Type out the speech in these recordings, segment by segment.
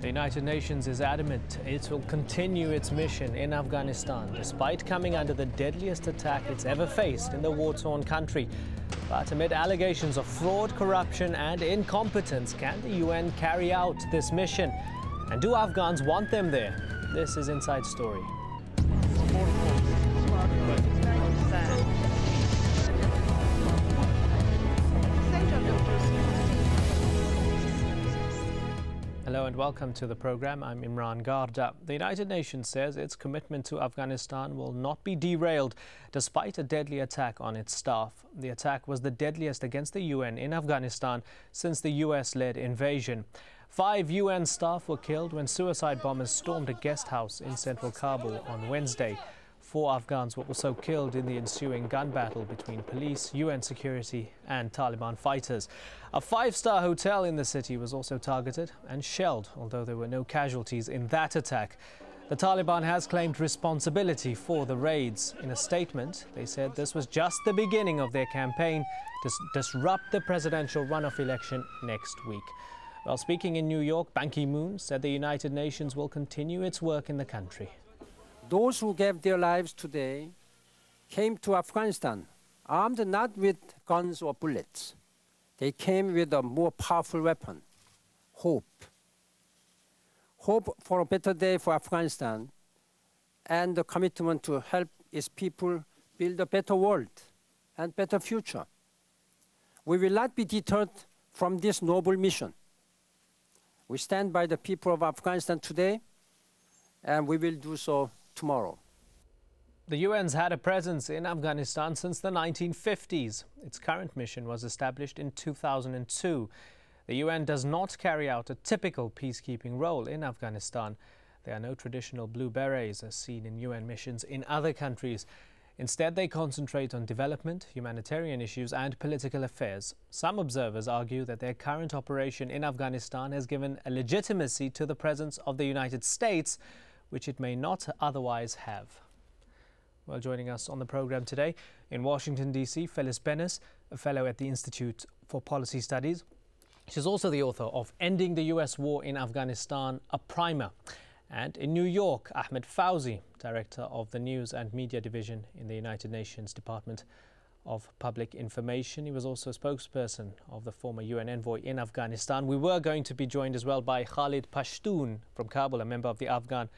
The United Nations is adamant it will continue its mission in Afghanistan despite coming under the deadliest attack it's ever faced in the war-torn country. But amid allegations of fraud, corruption and incompetence, can the UN carry out this mission? And do Afghans want them there? This is Inside Story. Hello and welcome to the program. I'm Imran Garda. The United Nations says its commitment to Afghanistan will not be derailed despite a deadly attack on its staff. The attack was the deadliest against the UN in Afghanistan since the US-led invasion. 5 UN staff were killed when suicide bombers stormed a guest house in central Kabul on Wednesday. 4 Afghans were also killed in the ensuing gun battle between police, UN security and Taliban fighters. A 5-star hotel in the city was also targeted and shelled, although there were no casualties in that attack. The Taliban has claimed responsibility for the raids. In a statement, they said this was just the beginning of their campaign to disrupt the presidential runoff election next week. While speaking in New York, Ban Ki-moon said the United Nations will continue its work in the country. Those who gave their lives today came to Afghanistan armed not with guns or bullets. They came with a more powerful weapon, hope. Hope for a better day for Afghanistan and the commitment to help its people build a better world and better future. We will not be deterred from this noble mission. We stand by the people of Afghanistan today, and we will do so tomorrow. The UN's had a presence in Afghanistan since the 1950s. Its current mission was established in 2002. The UN does not carry out a typical peacekeeping role in Afghanistan. There are no traditional blue berets as seen in UN missions in other countries. Instead, they concentrate on development, humanitarian issues and political affairs. Some observers argue that their current operation in Afghanistan has given a legitimacy to the presence of the United States, which it may not otherwise have. Well, joining us on the program today in Washington, D.C., Phyllis Bennis, a fellow at the Institute for Policy Studies. She's also the author of Ending the U.S. War in Afghanistan, a Primer. And in New York, Ahmed Fauzi, director of the News and Media Division in the United Nations Department of Public Information. He was also a spokesperson of the former UN envoy in Afghanistan. We were going to be joined as well by Khalid Pashtun from Kabul, a member of the Afghan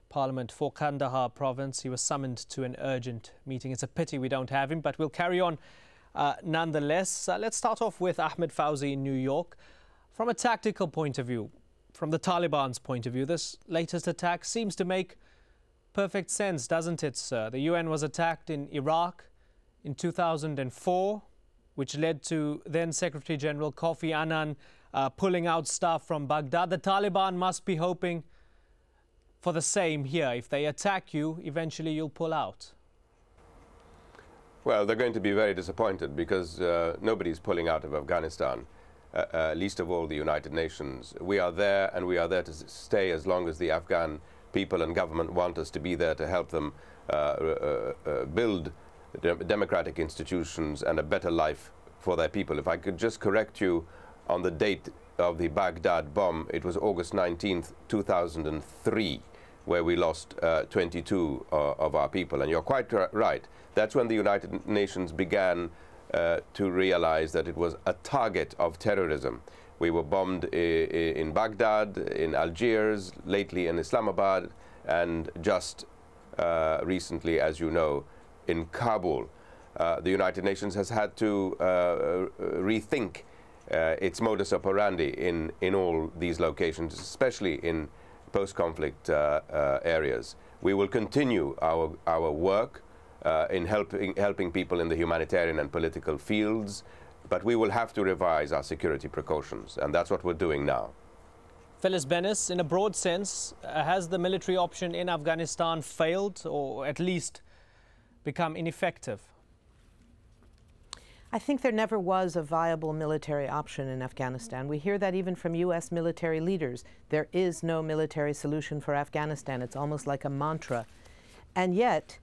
Parliament for Kandahar province. He was summoned to an urgent meeting. It's a pity we don't have him, but we'll carry on nonetheless. Let's start off with Ahmed Fauzi in New York. From a tactical point of view, from the Taliban's point of view, this latest attack seems to make perfect sense, doesn't it, sir? The UN was attacked in Iraq in 2004, which led to then Secretary General Kofi Annan pulling out staff from Baghdad. The Taliban must be hoping for the same here. If they attack you, eventually you'll pull out. Well, they're going to be very disappointed because nobody's pulling out of Afghanistan, least of all the United Nations. We are there, and we are there to stay as long as the Afghan people and government want us to be there to help them build democratic institutions and a better life for their people. If I could just correct you on the date of the Baghdad bomb, it was August 19th, 2003, where we lost 22 of our people. And you're quite right. That's when the United Nations began to realize that it was a target of terrorism. We were bombed in Baghdad, in Algiers, lately in Islamabad, and just recently, as you know, in Kabul. The United Nations has had to rethink its modus operandi in all these locations, especially in post-conflict areas. We will continue our work in helping people in the humanitarian and political fields, but we will have to revise our security precautions, and that's what we're doing now. Phyllis Bennis, in a broad sense, has the military option in Afghanistan failed or at least become ineffective? I think there never was a viable military option in Afghanistan. We hear that even from U.S. military leaders. There is no military solution for Afghanistan. It's almost like a mantra. And yet,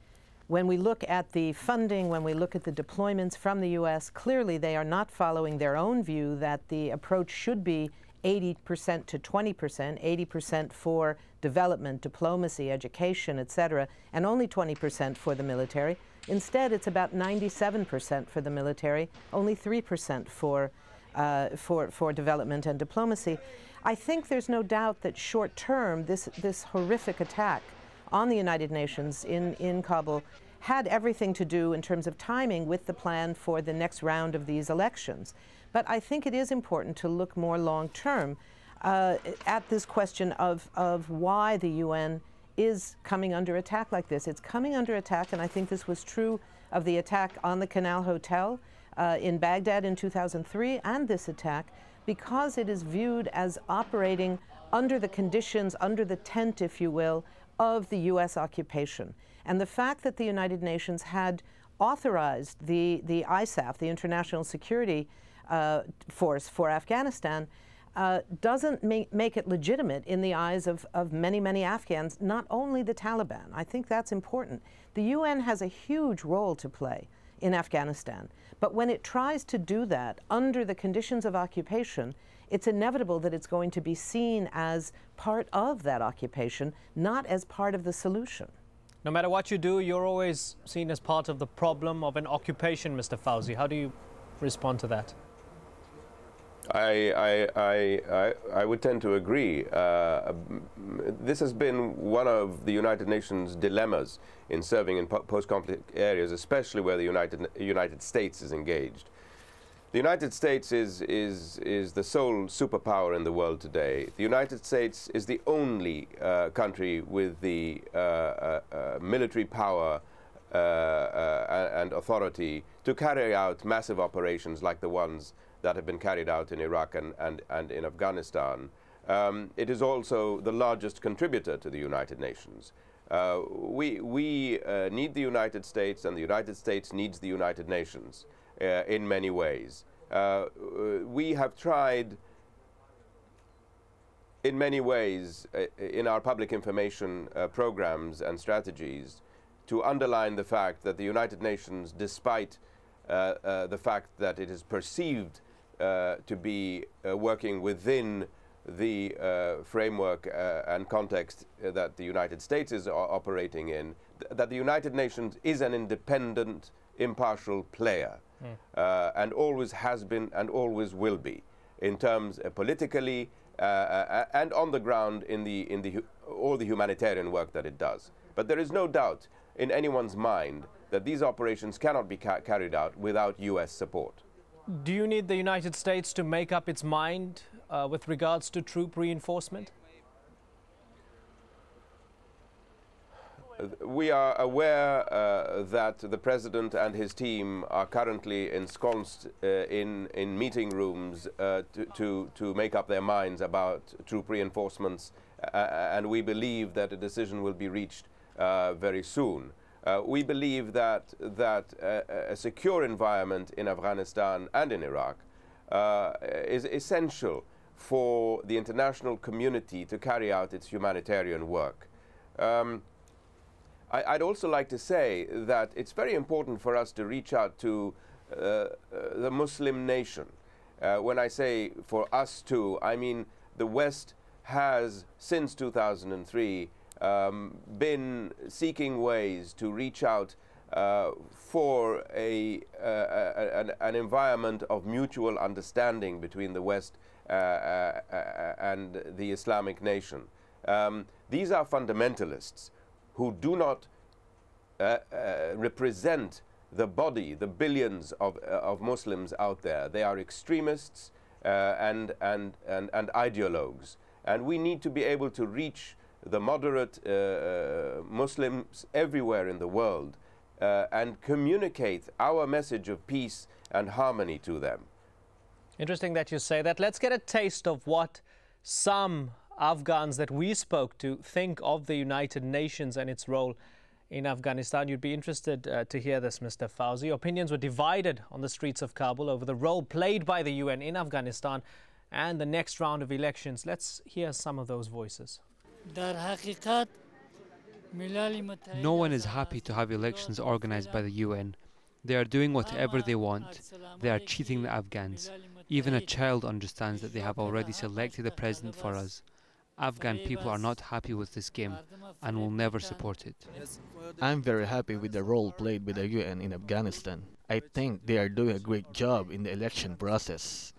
when we look at the funding, when we look at the deployments from the U.S., clearly they are not following their own view that the approach should be 80% to 20%, 80% for development, diplomacy, education, etc., and only 20% for the military. Instead, it's about 97% for the military, only 3% for development and diplomacy. I think there's no doubt that short term, this horrific attack on the United Nations in Kabul had everything to do in terms of timing with the plan for the next round of these elections. But I think it is important to look more long term at this question of why the UN is coming under attack like this. It's coming under attack, and I think this was true of the attack on the Canal Hotel in Baghdad in 2003 and this attack, because it is viewed as operating under the conditions, under the tent, if you will, of the U.S. occupation. And the fact that the United Nations had authorized the ISAF, the International Security Force for Afghanistan, doesn't make it legitimate in the eyes of many, many Afghans, not only the Taliban. I think that's important. The UN has a huge role to play in Afghanistan, but when it tries to do that under the conditions of occupation, it's inevitable that it's going to be seen as part of that occupation, not as part of the solution. No matter what you do, you're always seen as part of the problem of an occupation, Mr. Fawzi. How do you respond to that? I would tend to agree. This has been one of the United Nations dilemmas in serving in post-conflict areas, especially where the United States is engaged. The United States is the sole superpower in the world today. The United States is the only country with the military power and authority to carry out massive operations like the ones that have been carried out in Iraq and in Afghanistan. It is also the largest contributor to the United Nations. We need the United States, and the United States needs the United Nations in many ways. We have tried in many ways in our public information programs and strategies to underline the fact that the United Nations, despite the fact that it is perceived to be working within the framework and context that the United States is operating in, that the United Nations is an independent, impartial player, and always has been and always will be, in terms politically and on the ground in all the humanitarian work that it does. But there is no doubt in anyone's mind that these operations cannot be carried out without US support. Do you need the United States to make up its mind with regards to troop reinforcement? We are aware that the President and his team are currently ensconced in meeting rooms to make up their minds about troop reinforcements, and we believe that a decision will be reached very soon. We believe that a secure environment in Afghanistan and in Iraq is essential for the international community to carry out its humanitarian work. I'd also like to say that it's very important for us to reach out to the Muslim nation. When I say for us too, I mean the West has, since 2003, been seeking ways to reach out for an environment of mutual understanding between the West and the Islamic nation. These are fundamentalists who do not represent the body, the billions of Muslims out there. They are extremists and ideologues. And we need to be able to reach the moderate Muslims everywhere in the world and communicate our message of peace and harmony to them. Interesting that you say that. Let's get a taste of what some Afghans that we spoke to think of the United Nations and its role in Afghanistan. You'd be interested to hear this, Mr. Fawzi. Opinions were divided on the streets of Kabul over the role played by the UN in Afghanistan and the next round of elections. Let's hear some of those voices. No one is happy to have elections organized by the UN. They are doing whatever they want. They are cheating the Afghans. Even a child understands that they have already selected a president for us. Afghan people are not happy with this game and will never support it. I'm very happy with the role played by the UN in Afghanistan. I think they are doing a great job in the election process.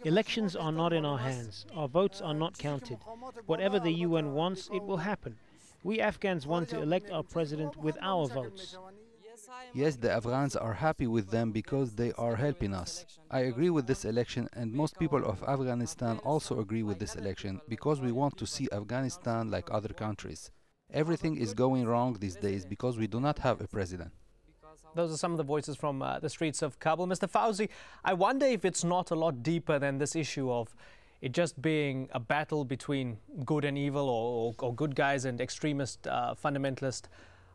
Elections are not in our hands. Our votes are not counted. Whatever the UN wants, it will happen. We Afghans want to elect our president with our votes. Yes, the Afghans are happy with them because they are helping us. I agree with this election, and most people of Afghanistan also agree with this election because we want to see Afghanistan like other countries. Everything is going wrong these days because we do not have a president. Those are some of the voices from the streets of Kabul. Mr. Fauzi, I wonder if it's not a lot deeper than this issue of it just being a battle between good and evil, or good guys and extremist fundamentalist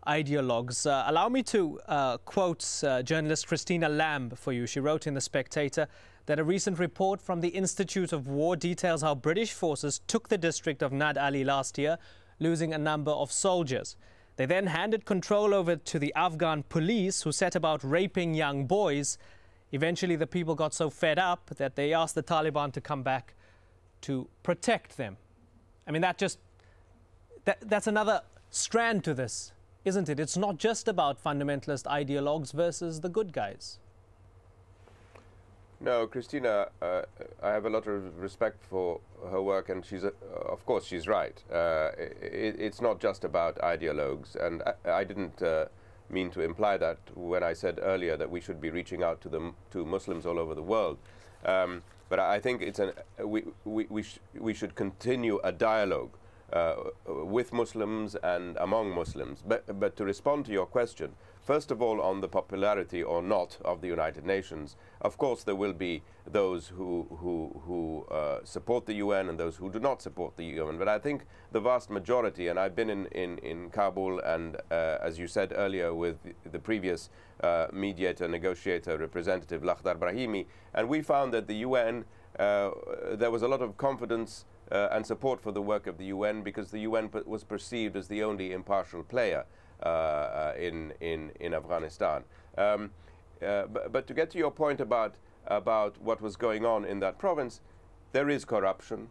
ideologues. Allow me to quote journalist Christina Lamb for you. She wrote in The Spectator that a recent report from the Institute of War details how British forces took the district of Nad Ali last year, losing a number of soldiers. They then handed control over to the Afghan police, who set about raping young boys. Eventually, the people got so fed up that they asked the Taliban to come back to protect them. I mean, that's another strand to this, isn't it? It's not just about fundamentalist ideologues versus the good guys. No, Christina, I have a lot of respect for her work, and of course, she's right. It's not just about ideologues, and I didn't mean to imply that when I said earlier that we should be reaching out to Muslims all over the world. But I think we should continue a dialogue with Muslims and among Muslims. But to respond to your question, first of all, on the popularity or not of the United Nations, of course there will be those who support the UN and those who do not support the UN. But I think the vast majority, and I've been in Kabul and, as you said earlier, with the previous mediator, negotiator, representative Lakhdar Brahimi, and we found that the UN, there was a lot of confidence and support for the work of the UN, because the UN was perceived as the only impartial player in Afghanistan. But to get to your point about what was going on in that province, there is corruption,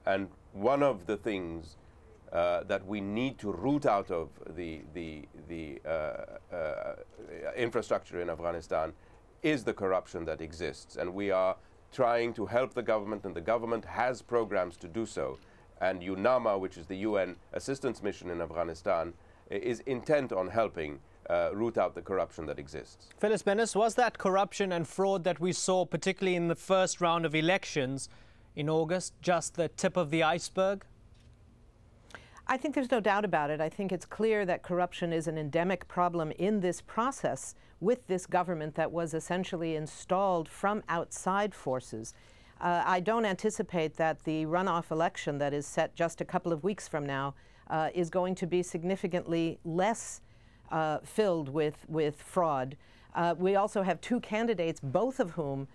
and one of the things that we need to root out of the infrastructure in Afghanistan is the corruption that exists, and we are trying to help the government, and the government has programs to do so. And UNAMA, which is the UN assistance mission in Afghanistan, is intent on helping root out the corruption that exists. Phyllis Bennis, was that corruption and fraud that we saw, particularly in the first round of elections in August, just the tip of the iceberg? I think there's no doubt about it. I think it's clear that corruption is an endemic problem in this process with this government that was essentially installed from outside forces. I don't anticipate that the runoff election that is set just a couple of weeks from now is going to be significantly less filled with fraud. We also have two candidates, both of whom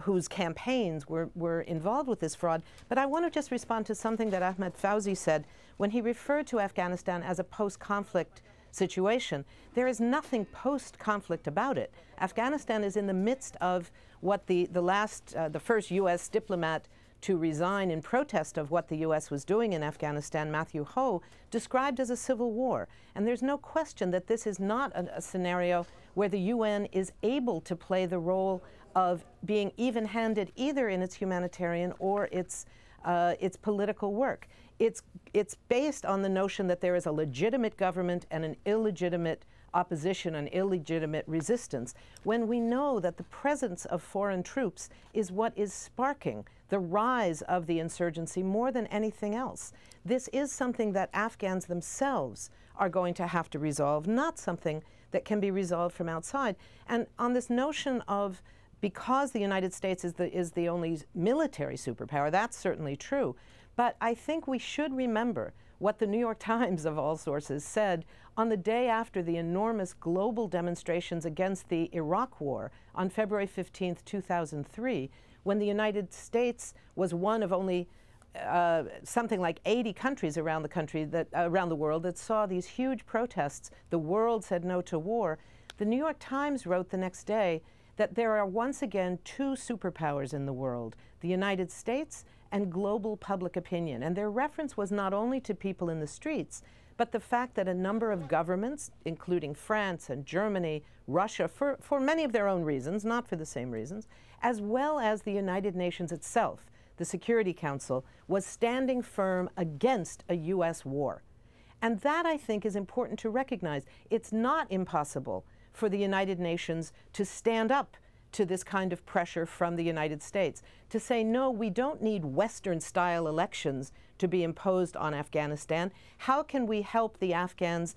whose campaigns were involved with this fraud. But I want to just respond to something that Ahmed Fauzi said when he referred to Afghanistan as a post-conflict situation. There is nothing post-conflict about it. Afghanistan is in the midst of what the first U.S. diplomat to resign in protest of what the U.S. was doing in Afghanistan, Matthew Ho, described as a civil war. And there's no question that this is not a scenario where the UN is able to play the role of being even-handed either in its humanitarian or its political work. It's based on the notion that there is a legitimate government and an illegitimate opposition, an illegitimate resistance, when we know that the presence of foreign troops is what is sparking the rise of the insurgency more than anything else. This is something that Afghans themselves are going to have to resolve, not something that can be resolved from outside. And on this notion of, because the United States is the only military superpower, that's certainly true. But I think we should remember what the New York Times, of all sources, said on the day after the enormous global demonstrations against the Iraq War on February 15th, 2003, when the United States was one of only something like 80 countries around the world that saw these huge protests. The world said no to war. The New York Times wrote the next day that there are once again two superpowers in the world, the United States and global public opinion. And their reference was not only to people in the streets, but the fact that a number of governments, including France and Germany, Russia, for many of their own reasons, not for the same reasons, as well as the United Nations itself, the Security Council, was standing firm against a U.S. war. And that, I think, is important to recognize. It's not impossible for the United Nations to stand up to this kind of pressure from the United States, to say, no, we don't need Western-style elections to be imposed on Afghanistan. How can we help the Afghans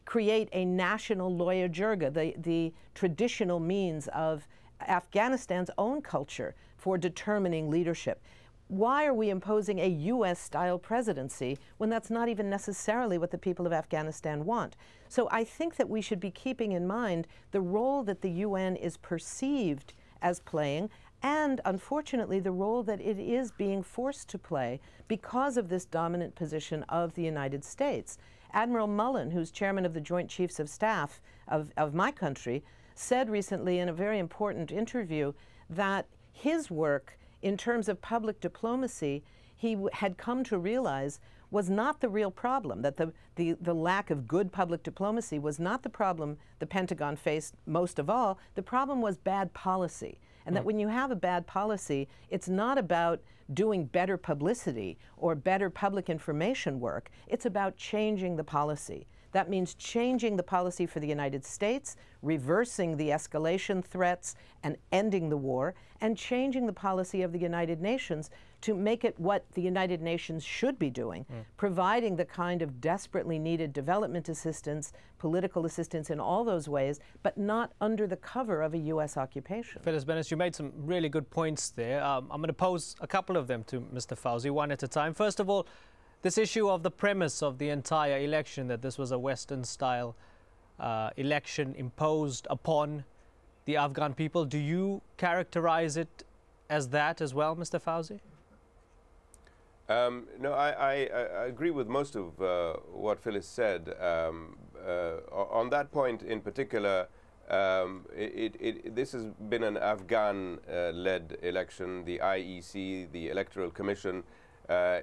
create a national loya jirga, the traditional means of Afghanistan's own culture for determining leadership? Why are we imposing a U.S.-style presidency when that's not even necessarily what the people of Afghanistan want? So I think that we should be keeping in mind the role that the UN is perceived as playing, and unfortunately the role that it is being forced to play because of this dominant position of the United States. Admiral Mullen, who's chairman of the Joint Chiefs of Staff of my country, said recently in a very important interview that his work in terms of public diplomacy, he had come to realize was not the real problem, that the lack of good public diplomacy was not the problem the Pentagon faced most of all. The problem was bad policy. And that when you have a bad policy, it's not about doing better publicity or better public information work. It's about changing the policy. That means changing the policy for the United States, reversing the escalation threats and ending the war, and changing the policy of the United Nations to make it what the United Nations should be doing, providing the kind of desperately needed development assistance, political assistance in all those ways, but not under the cover of a U.S. occupation. Phyllis Bennis, you made some really good points there. I'm going to pose a couple of them to Mr. Fawzi, one at a time. First of all, this issue of the premise of the entire election, that this was a Western-style election imposed upon the Afghan people. Do you characterize it as that as well, Mr. Fawzi? No, I agree with most of what Phyllis said. On that point in particular, this has been an Afghan-led election. The IEC, the Electoral Commission,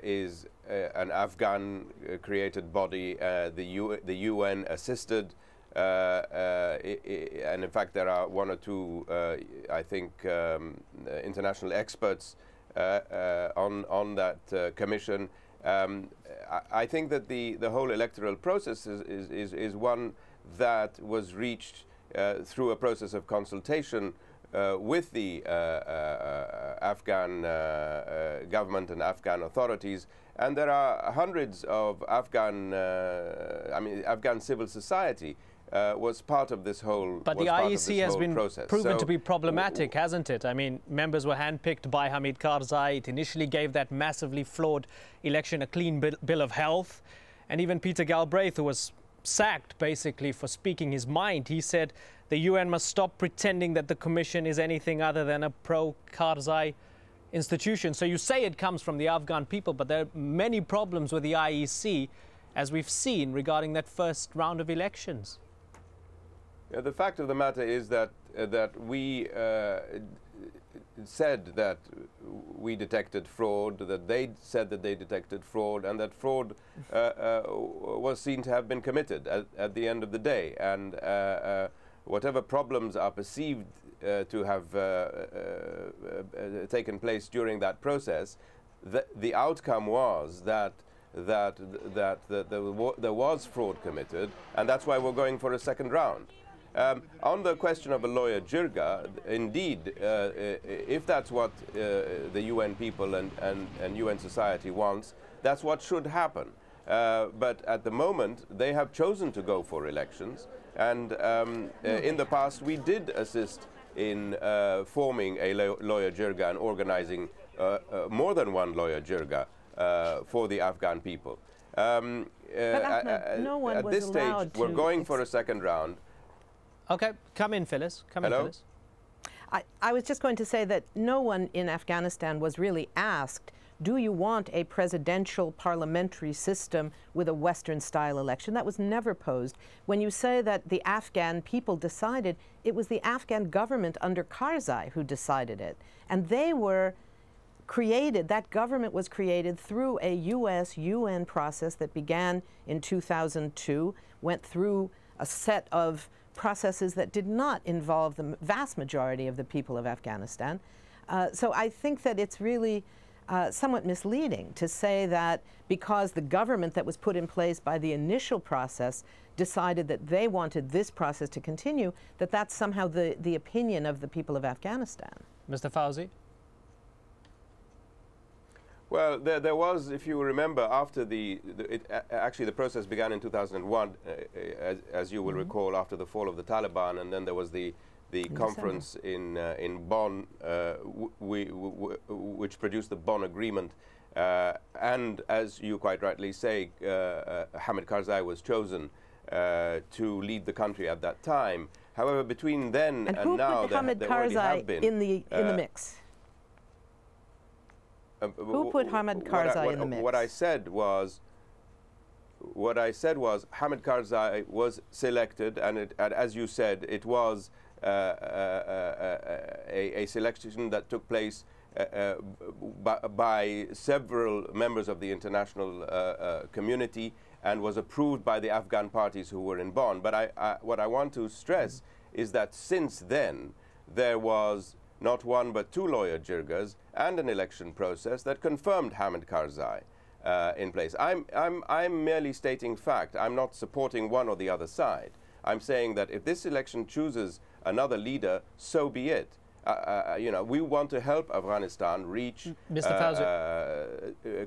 is an Afghan-created body. The UN assisted, and in fact there are one or two, I think, international experts on that commission. I think that the whole electoral process is one that was reached through a process of consultation with the Afghan government and Afghan authorities, and there are hundreds of Afghan civil society was part of this whole process. But the IEC has been proven to be problematic, hasn't it? I mean, members were handpicked by Hamid Karzai. It initially gave that massively flawed election a clean bill of health. And even Peter Galbraith, who was sacked basically for speaking his mind, he said the UN must stop pretending that the Commission is anything other than a pro-Karzai institution. So you say it comes from the Afghan people, but there are many problems with the IEC, as we've seen, regarding that first round of elections. Yeah, the fact of the matter is that we said that we detected fraud, that they said that they detected fraud, and that fraud was seen to have been committed at the end of the day. And whatever problems are perceived to have taken place during that process, the outcome was that there was fraud committed, and that's why we're going for a second round. On the question of a loya jirga, indeed, if that's what the UN people and UN society wants, that's what should happen. But at the moment, they have chosen to go for elections. And in the past, we did assist in forming a loya jirga and organizing more than one loya jirga for the Afghan people. But Ahmed, no one was at this stage, we're going for a second round. Okay, come in, Phyllis. Come in, Phyllis. I was just going to say that no one in Afghanistan was really asked do you want a presidential parliamentary system with a Western-style election? That was never posed. When you say that the Afghan people decided, it was the Afghan government under Karzai who decided it. And they were created, that government was created through a US-UN process that began in 2002, went through a set of processes that did not involve the vast majority of the people of Afghanistan. So I think that it's really somewhat misleading to say that because the government that was put in place by the initial process decided that they wanted this process to continue, that that's somehow the opinion of the people of Afghanistan. Mr. Fauzi? Well, there was, if you remember, after actually the process began in 2001, as you will recall, after the fall of the Taliban, and then there was the conference in Bonn, which produced the Bonn Agreement. And as you quite rightly say, Hamid Karzai was chosen to lead the country at that time. However, between then and now, there already have been in the mix? Who put Hamid Karzai in the mix? What I said was Hamid Karzai was selected, and as you said, it was a selection that took place by several members of the international community and was approved by the Afghan parties who were in Bonn. But what I want to stress is that since then there was not one but two lawyer jirgas and an election process that confirmed Hamid Karzai in place. I'm merely stating fact. I'm not supporting one or the other side. I'm saying that if this election chooses another leader, so be it. You know, we want to help Afghanistan reach,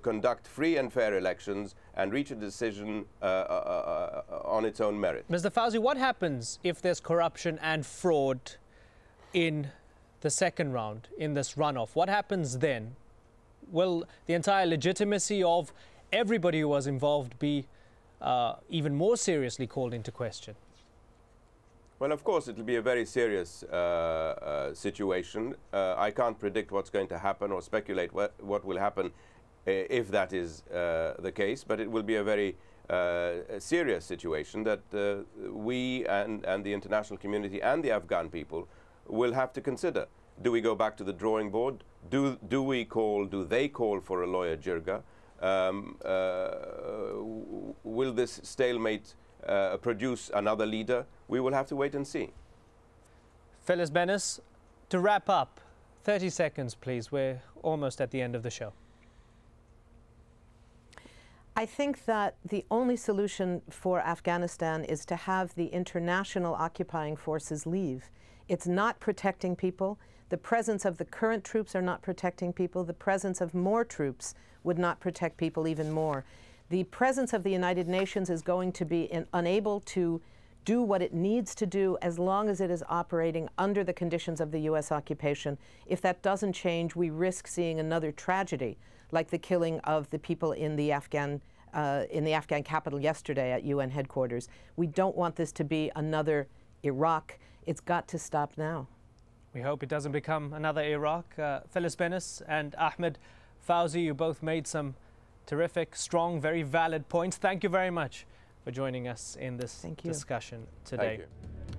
conduct free and fair elections and reach a decision on its own merit. Mr. Fauzi, what happens if there's corruption and fraud in the second round, in this runoff? What happens then? Will the entire legitimacy of everybody who was involved be even more seriously called into question? Well, of course, it will be a very serious situation. I can't predict what's going to happen or speculate what will happen if that is the case, but it will be a very serious situation that we and the international community and the Afghan people will have to consider. Do we go back to the drawing board? Do they call for a lawyer jirga? Will this stalemate produce another leader? We will have to wait and see. Phyllis Bennis, to wrap up, 30 seconds please, we're almost at the end of the show. I think that the only solution for Afghanistan is to have the international occupying forces leave. It's not protecting people. The presence of the current troops are not protecting people. The presence of more troops would not protect people even more. The presence of the United Nations is going to be unable to do what it needs to do as long as it is operating under the conditions of the US occupation. If that doesn't change, we risk seeing another tragedy, like the killing of the people in the Afghan capital yesterday at UN headquarters. We don't want this to be another Iraq. It's got to stop now. We hope it doesn't become another Iraq. Phyllis Bennis and Ahmed Fauzi, you both made some terrific, strong, very valid points. Thank you very much for joining us in this discussion today. Thank you.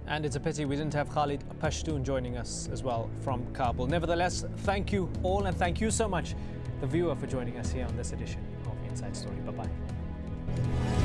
And it's a pity we didn't have Khalid Pashtun joining us as well from Kabul. Nevertheless, thank you all, and thank you so much, the viewer, for joining us here on this edition of Inside Story. Bye-bye.